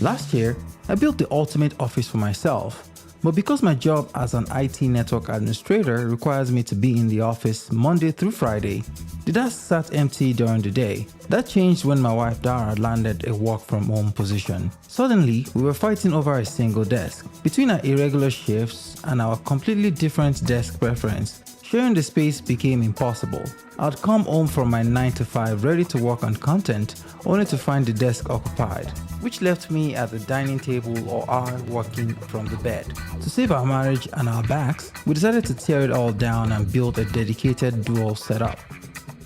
Last year, I built the ultimate office for myself, but because my job as an IT network administrator requires me to be in the office Monday through Friday, the desk sat empty during the day. That changed when my wife Dara landed a work from home position. Suddenly, we were fighting over a single desk. Between our irregular shifts and our completely different desk preference, sharing the space became impossible. I'd come home from my 9 to 5 ready to work on content, only to find the desk occupied, which left me at the dining table or I working from the bed. To save our marriage and our backs, we decided to tear it all down and build a dedicated dual setup.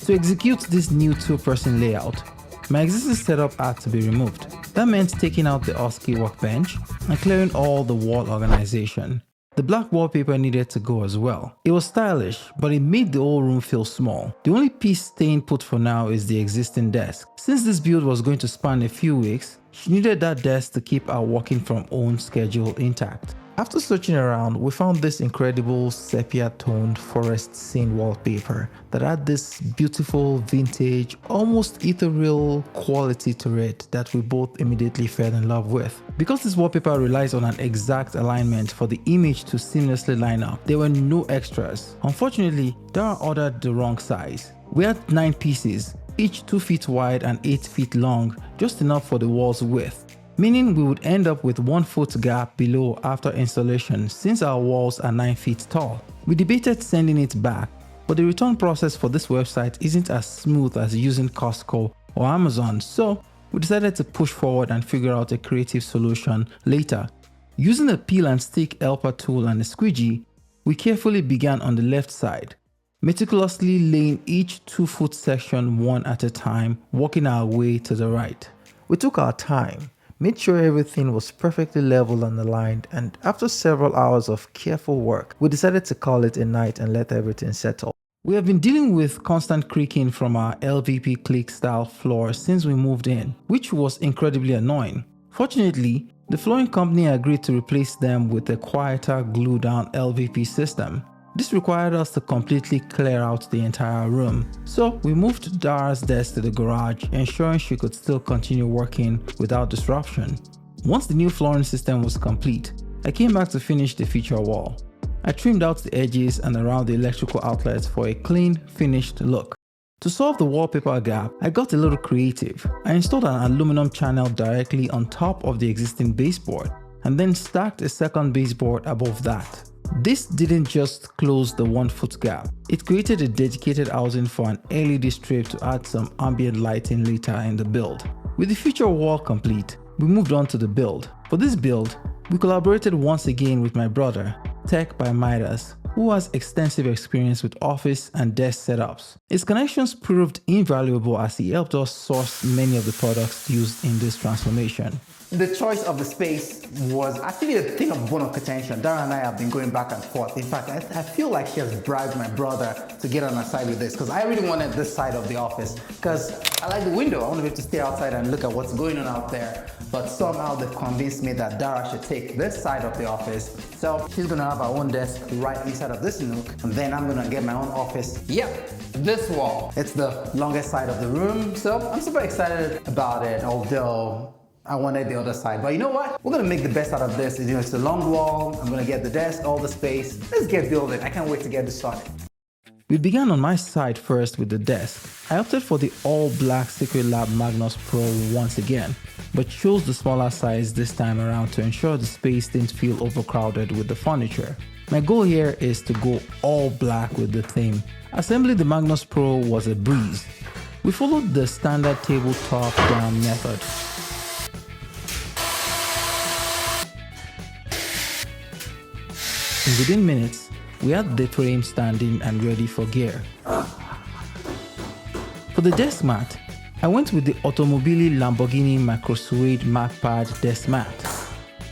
To execute this new two-person layout, my existing setup had to be removed. That meant taking out the Husky workbench and clearing all the wall organization. The black wallpaper needed to go as well. It was stylish, but it made the whole room feel small. The only piece staying put for now is the existing desk. Since this build was going to span a few weeks, she needed that desk to keep our working from home schedule intact. After searching around, we found this incredible sepia-toned forest scene wallpaper that had this beautiful, vintage, almost ethereal quality to it that we both immediately fell in love with. Because this wallpaper relies on an exact alignment for the image to seamlessly line up, there were no extras. Unfortunately, Dara ordered the wrong size. We had 9 pieces, each 2 feet wide and 8 feet long, just enough for the wall's width, meaning we would end up with 1 foot gap below after installation since our walls are 9 feet tall. We debated sending it back, but the return process for this website isn't as smooth as using Costco or Amazon, so we decided to push forward and figure out a creative solution later. Using a peel and stick helper tool and a squeegee, we carefully began on the left side, meticulously laying each 2-foot section one at a time, working our way to the right. We took our time, made sure everything was perfectly level and aligned, and after several hours of careful work, we decided to call it a night and let everything settle. We have been dealing with constant creaking from our LVP click style floor since we moved in, which was incredibly annoying. Fortunately, the flooring company agreed to replace them with a quieter glue-down LVP system. This required us to completely clear out the entire room, so we moved Dara's desk to the garage, ensuring she could still continue working without disruption. Once the new flooring system was complete, I came back to finish the feature wall. I trimmed out the edges and around the electrical outlets for a clean, finished look. To solve the wallpaper gap, I got a little creative. I installed an aluminum channel directly on top of the existing baseboard, and then stacked a second baseboard above that. This didn't just close the 1 foot gap, it created a dedicated housing for an LED strip to add some ambient lighting later in the build. With the feature wall complete, we moved on to the build. For this build, we collaborated once again with my brother, Tech by Midas, who has extensive experience with office and desk setups. His connections proved invaluable as he helped us source many of the products used in this transformation. The choice of the space was actually a thing of bone of contention. Dara and I have been going back and forth. In fact, I feel like she has bribed my brother to get on her side with this, because I really wanted this side of the office because I like the window. I want to be able to stay outside and look at what's going on out there. But somehow they've convinced me that Dara should take this side of the office. So she's going to have her own desk right inside of this nook, and then I'm going to get my own office. Yep, this wall. It's the longest side of the room, so I'm super excited about it, although I wanted the other side. But you know what? We're gonna make the best out of this. You know, it's a long wall. I'm gonna get the desk, all the space. Let's get building. I can't wait to get this started. We began on my side first with the desk. I opted for the all-black Secret Lab Magnus Pro once again, but chose the smaller size this time around to ensure the space didn't feel overcrowded with the furniture. My goal here is to go all black with the theme. Assembling the Magnus Pro was a breeze. We followed the standard tabletop down method. Within minutes, we had the frame standing and ready for gear. For the desk mat, I went with the Automobili Lamborghini Micro Suede MacPad desk mat.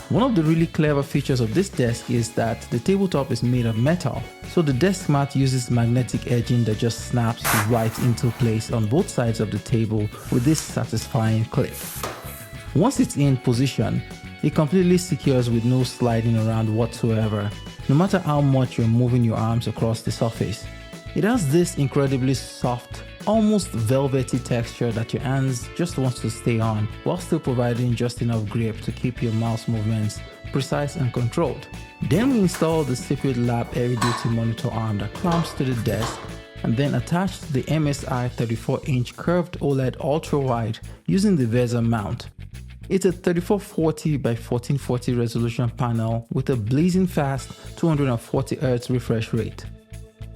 One of the really clever features of this desk is that the tabletop is made of metal, so the desk mat uses magnetic edging that just snaps right into place on both sides of the table with this satisfying click. Once it's in position, it completely secures with no sliding around whatsoever, no matter how much you're moving your arms across the surface. It has this incredibly soft, almost velvety texture that your hands just want to stay on, while still providing just enough grip to keep your mouse movements precise and controlled. Then we installed the Secret Lab heavy-duty monitor arm that clamps to the desk, and then attached the MSI 34-inch curved OLED ultra-wide using the VESA mount. It's a 3440 by 1440 resolution panel with a blazing fast 240Hz refresh rate.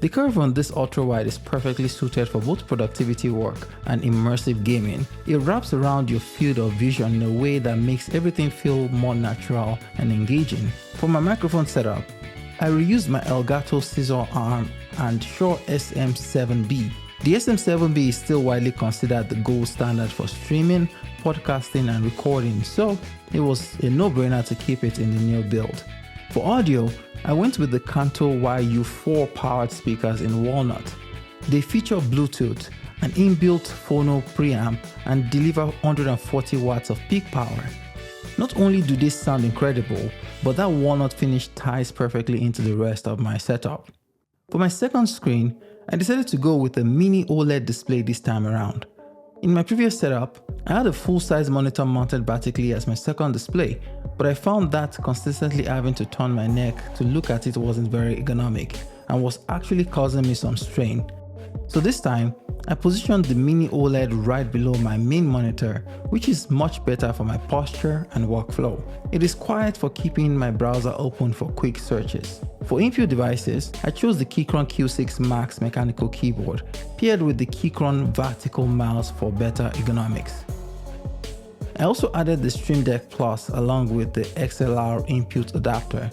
The curve on this ultra-wide is perfectly suited for both productivity work and immersive gaming. It wraps around your field of vision in a way that makes everything feel more natural and engaging. For my microphone setup, I reused my Elgato scissor arm and Shure SM7B. The SM7B is still widely considered the gold standard for streaming, podcasting, and recording, so it was a no-brainer to keep it in the new build. For audio, I went with the Kanto YU4 powered speakers in walnut. They feature Bluetooth, an inbuilt phono preamp, and deliver 140 watts of peak power. Not only do they sound incredible, but that walnut finish ties perfectly into the rest of my setup. For my second screen, I decided to go with a mini OLED display this time around. In my previous setup, I had a full-size monitor mounted vertically as my second display, but I found that consistently having to turn my neck to look at it wasn't very ergonomic and was actually causing me some strain. So this time, I positioned the mini OLED right below my main monitor, which is much better for my posture and workflow. It is quiet for keeping my browser open for quick searches. For input devices, I chose the Keychron Q6 Max mechanical keyboard, paired with the Keychron vertical mouse for better ergonomics. I also added the Stream Deck Plus along with the XLR input adapter.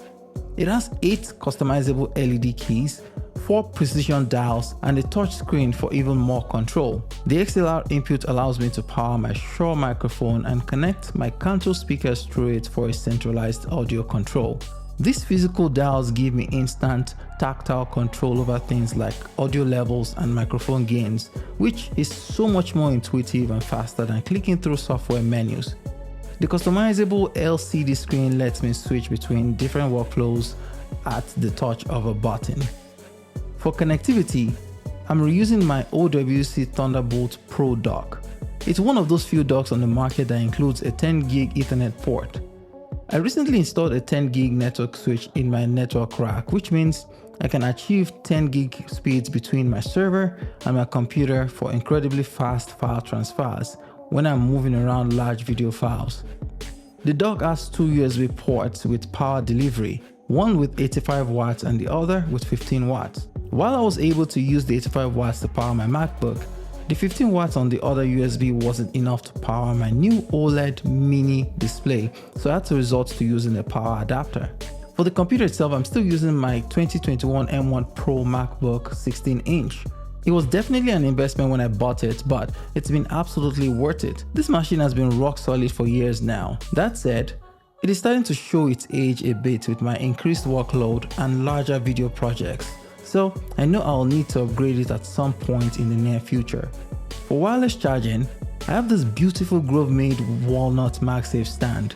It has 8 customizable LED keys, 4 precision dials, and a touch screen for even more control. The XLR input allows me to power my Shure microphone and connect my Kanto speakers through it for a centralized audio control. These physical dials give me instant, tactile control over things like audio levels and microphone gains, which is so much more intuitive and faster than clicking through software menus. The customizable LCD screen lets me switch between different workflows at the touch of a button. For connectivity, I'm reusing my OWC Thunderbolt Pro dock. It's one of those few docks on the market that includes a 10 gig Ethernet port. I recently installed a 10 gig network switch in my network rack, which means I can achieve 10 gig speeds between my server and my computer for incredibly fast file transfers when I'm moving around large video files. The dock has 2 USB ports with power delivery, one with 85 watts and the other with 15 watts. While I was able to use the 85 watts to power my MacBook, the 15 watts on the other USB wasn't enough to power my new OLED mini display, so I had to resort to using a power adapter. For the computer itself, I'm still using my 2021 M1 Pro MacBook 16-inch. It was definitely an investment when I bought it, but it's been absolutely worth it. This machine has been rock solid for years now. That said, it is starting to show its age a bit with my increased workload and larger video projects. So I know I'll need to upgrade it at some point in the near future. For wireless charging, I have this beautiful Grove-made walnut MagSafe stand.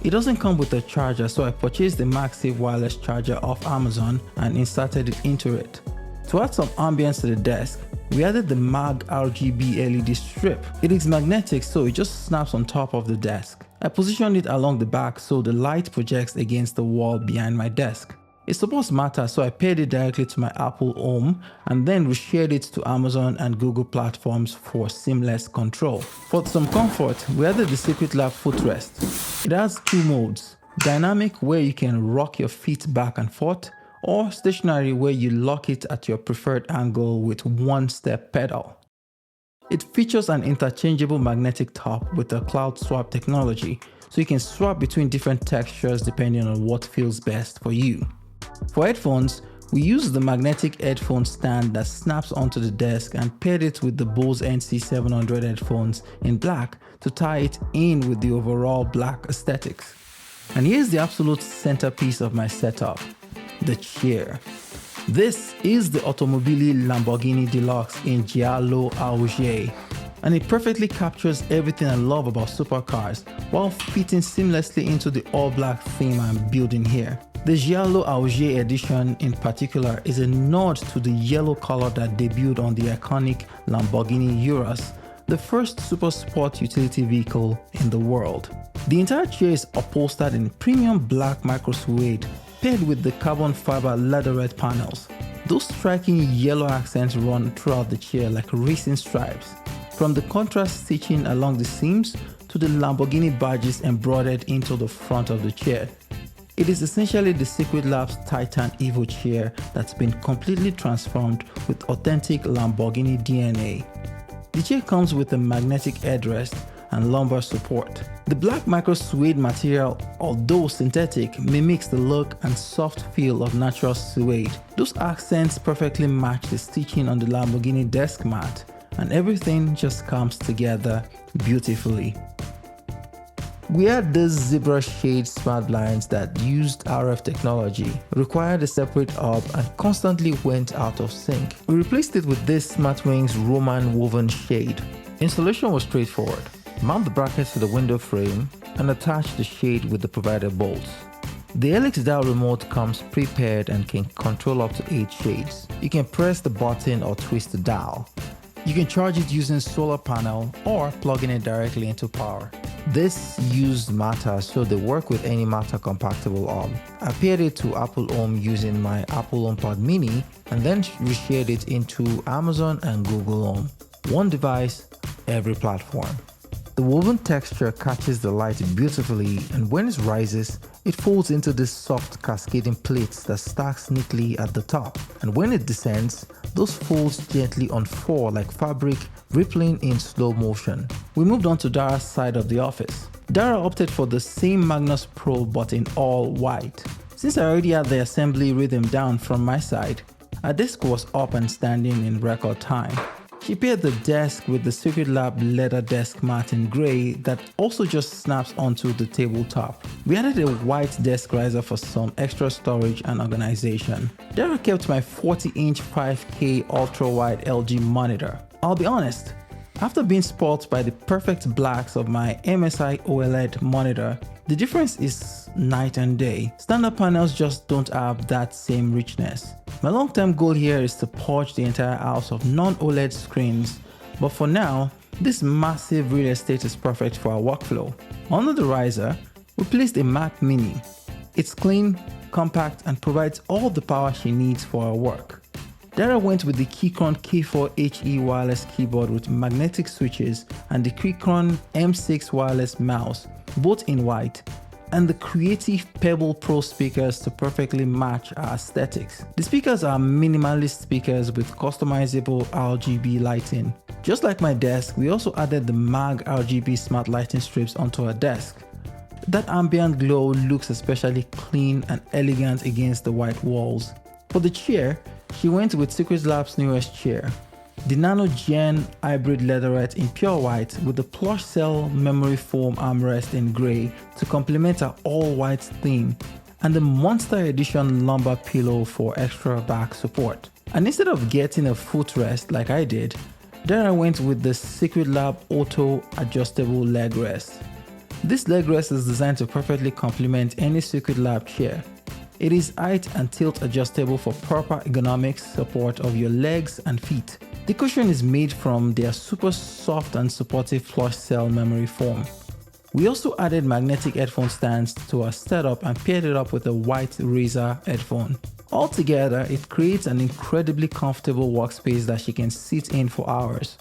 It doesn't come with a charger, so I purchased the MagSafe wireless charger off Amazon and inserted it into it. To add some ambience to the desk, we added the Mag RGB LED strip. It is magnetic, so it just snaps on top of the desk. I positioned it along the back so the light projects against the wall behind my desk. It supports Matter, so I paired it directly to my Apple Home and then reshared it to Amazon and Google platforms for seamless control. For some comfort, we added the Secret Lab footrest. It has 2 modes: dynamic, where you can rock your feet back and forth, or stationary, where you lock it at your preferred angle with 1-step pedal. It features an interchangeable magnetic top with a cloud swap technology, so you can swap between different textures depending on what feels best for you. For headphones, we used the magnetic headphone stand that snaps onto the desk and paired it with the Bose NC700 headphones in black to tie it in with the overall black aesthetics. And here's the absolute centerpiece of my setup: the chair. This is the Automobili Lamborghini Deluxe in Giallo Auge, and it perfectly captures everything I love about supercars while fitting seamlessly into the all-black theme I'm building here. The Giallo Auger edition in particular is a nod to the yellow color that debuted on the iconic Lamborghini Urus, the first super sport utility vehicle in the world. The entire chair is upholstered in premium black micro suede paired with the carbon fiber leatherette panels. Those striking yellow accents run throughout the chair like racing stripes, from the contrast stitching along the seams to the Lamborghini badges embroidered into the front of the chair. It is essentially the Secret Labs Titan Evo chair that's been completely transformed with authentic Lamborghini DNA. The chair comes with a magnetic headrest and lumbar support. The black micro suede material, although synthetic, mimics the look and soft feel of natural suede. Those accents perfectly match the stitching on the Lamborghini desk mat, and everything just comes together beautifully. We had these zebra shade smart blinds that used RF technology, required a separate hub, and constantly went out of sync. We replaced it with this SmartWings Roman woven shade. Installation was straightforward. Mount the brackets to the window frame and attach the shade with the provided bolts. The Helix dial remote comes prepared and can control up to 8 shades. You can press the button or twist the dial. You can charge it using solar panel or plugging it directly into power. This used Matter, so they work with any Matter compatible hub. I paired it to Apple Home using my Apple HomePod Mini and then reshared it into Amazon and Google Home. One device, every platform. The woven texture catches the light beautifully, and when it rises, it folds into these soft cascading plates that stacks neatly at the top. And when it descends, those folds gently unfurl like fabric, rippling in slow motion. We moved on to Dara's side of the office. Dara opted for the same Magnus Pro but in all white. Since I already had the assembly rhythm down from my side, our desk was up and standing in record time. She paired the desk with the Secret Lab leather desk mat in grey that also just snaps onto the tabletop. We added a white desk riser for some extra storage and organization. Dara kept my 40-inch 5K ultra-wide LG monitor. I'll be honest, after being spoiled by the perfect blacks of my MSI OLED monitor, the difference is night and day. Standard panels just don't have that same richness. My long-term goal here is to purge the entire house of non-OLED screens, but for now, this massive real estate is perfect for our workflow. Under the riser, we placed a Mac Mini. It's clean, compact, and provides all the power she needs for her work. Dara went with the Keychron K4HE wireless keyboard with magnetic switches and the Keychron M6 wireless mouse, both in white, and the Creative Pebble Pro speakers to perfectly match our aesthetics. The speakers are minimalist speakers with customizable RGB lighting. Just like my desk, we also added the MAG RGB smart lighting strips onto our desk. That ambient glow looks especially clean and elegant against the white walls. For the chair, she went with Secret Lab's newest chair, the Nano Gen hybrid leatherette in pure white with the plush cell memory foam armrest in grey to complement her all-white theme, and the Monster Edition lumbar pillow for extra back support. And instead of getting a footrest like I did, Dara went with the Secret Lab Auto Adjustable Leg Rest. This leg rest is designed to perfectly complement any Secret Lab chair. It is height and tilt adjustable for proper ergonomic support of your legs and feet. The cushion is made from their super soft and supportive flush cell memory foam. We also added magnetic headphone stands to our setup and paired it up with a white Razer headphone. Altogether, it creates an incredibly comfortable workspace that she can sit in for hours.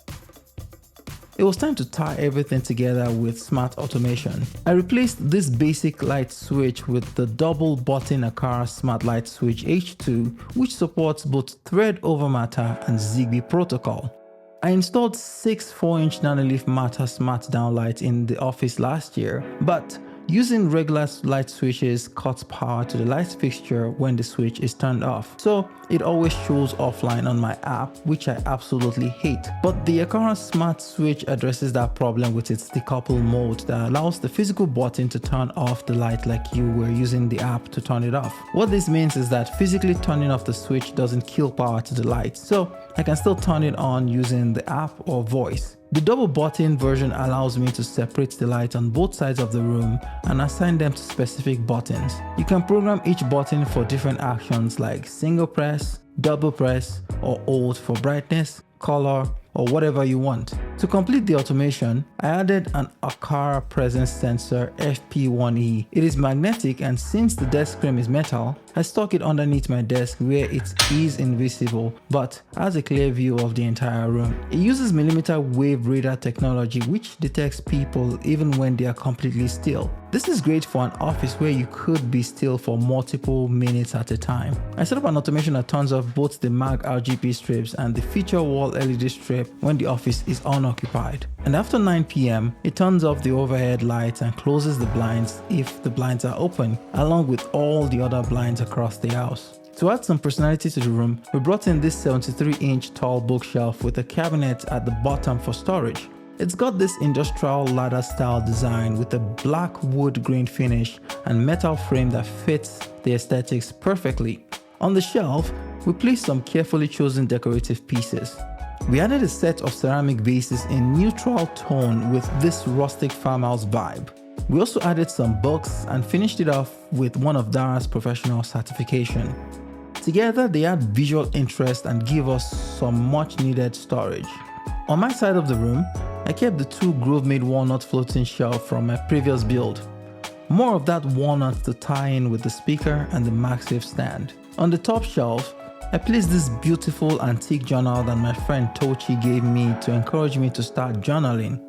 It was time to tie everything together with smart automation. I replaced this basic light switch with the double button Aqara Smart Light Switch H2, which supports both thread over Matter and Zigbee protocol. I installed 6 4-inch nanoleaf Matter smart downlights in the office last year, but using regular light switches cuts power to the light fixture when the switch is turned off, so it always shows offline on my app, which I absolutely hate. But the Aqara Smart Switch addresses that problem with its decouple mode that allows the physical button to turn off the light like you were using the app to turn it off. What this means is that physically turning off the switch doesn't kill power to the light, so I can still turn it on using the app or voice. The double button version allows me to separate the light on both sides of the room and assign them to specific buttons. You can program each button for different actions like single press, double press, or hold for brightness, color, or whatever you want. To complete the automation, I added an Akara presence sensor FP1E. It is magnetic, and since the desk frame is metal, I stuck it underneath my desk where it is invisible but has a clear view of the entire room. It uses millimeter wave radar technology which detects people even when they are completely still. This is great for an office where you could be still for multiple minutes at a time. I set up an automation that turns off both the mag RGB strips and the feature wall LED strip when the office is unoccupied. And after 9 p.m, it turns off the overhead lights and closes the blinds if the blinds are open, along with all the other blinds across the house. To add some personality to the room, we brought in this 73-inch tall bookshelf with a cabinet at the bottom for storage. It's got this industrial ladder style design with a black wood grain finish and metal frame that fits the aesthetics perfectly. On the shelf, we placed some carefully chosen decorative pieces. We added a set of ceramic vases in neutral tone with this rustic farmhouse vibe. We also added some books and finished it off with one of Dara's professional certification. Together, they add visual interest and give us some much needed storage. On my side of the room, I kept the two Grove-made walnut floating shelf from my previous build. More of that walnut to tie in with the speaker and the MagSafe stand. On the top shelf, I placed this beautiful antique journal that my friend Tochi gave me to encourage me to start journaling.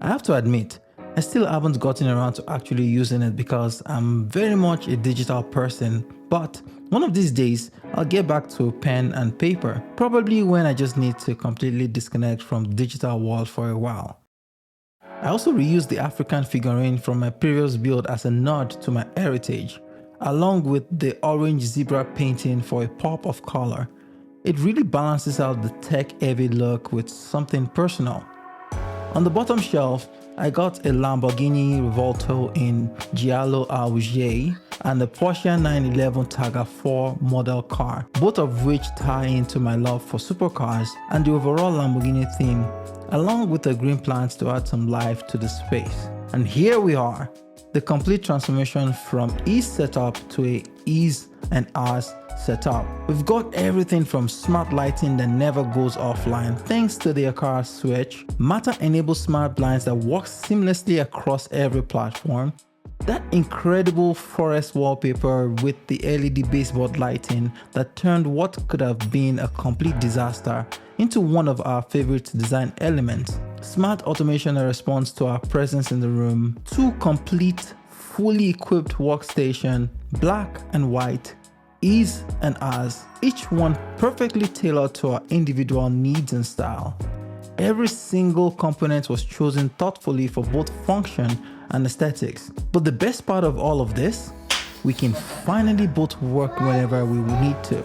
I have to admit, I still haven't gotten around to actually using it because I'm very much a digital person, but one of these days I'll get back to pen and paper, probably when I just need to completely disconnect from the digital world for a while. I also reused the African figurine from my previous build as a nod to my heritage, along with the orange zebra painting for a pop of color. It really balances out the tech-heavy look with something personal. On the bottom shelf, I got a Lamborghini Revolto in Giallo Auge and a Porsche 911 Targa 4 model car, both of which tie into my love for supercars and the overall Lamborghini theme, along with a green plant to add some life to the space. And here we are, the complete transformation from Ease setup to a Ease and Ours setup. We've got everything from smart lighting that never goes offline thanks to the Akara switch, Matter-enabled smart blinds that work seamlessly across every platform, that incredible forest wallpaper with the LED baseboard lighting that turned what could have been a complete disaster into one of our favorite design elements, smart automation that responds to our presence in the room, two complete, fully equipped workstation, black and white, Ease and Ours, each one perfectly tailored to our individual needs and style. Every single component was chosen thoughtfully for both function and aesthetics. But the best part of all of this, we can finally both work whenever we need to,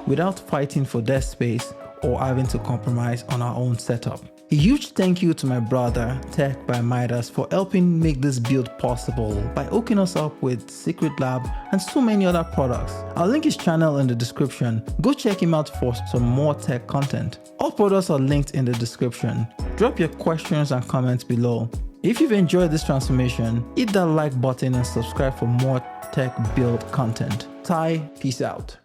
without fighting for desk space or having to compromise on our own setup. A huge thank you to my brother, Tech by Midas, for helping make this build possible by hooking us up with Secret Lab and so many other products. I'll link his channel in the description. Go check him out for some more tech content. All products are linked in the description. Drop your questions and comments below. If you've enjoyed this transformation, hit that like button and subscribe for more tech build content. Ty, peace out.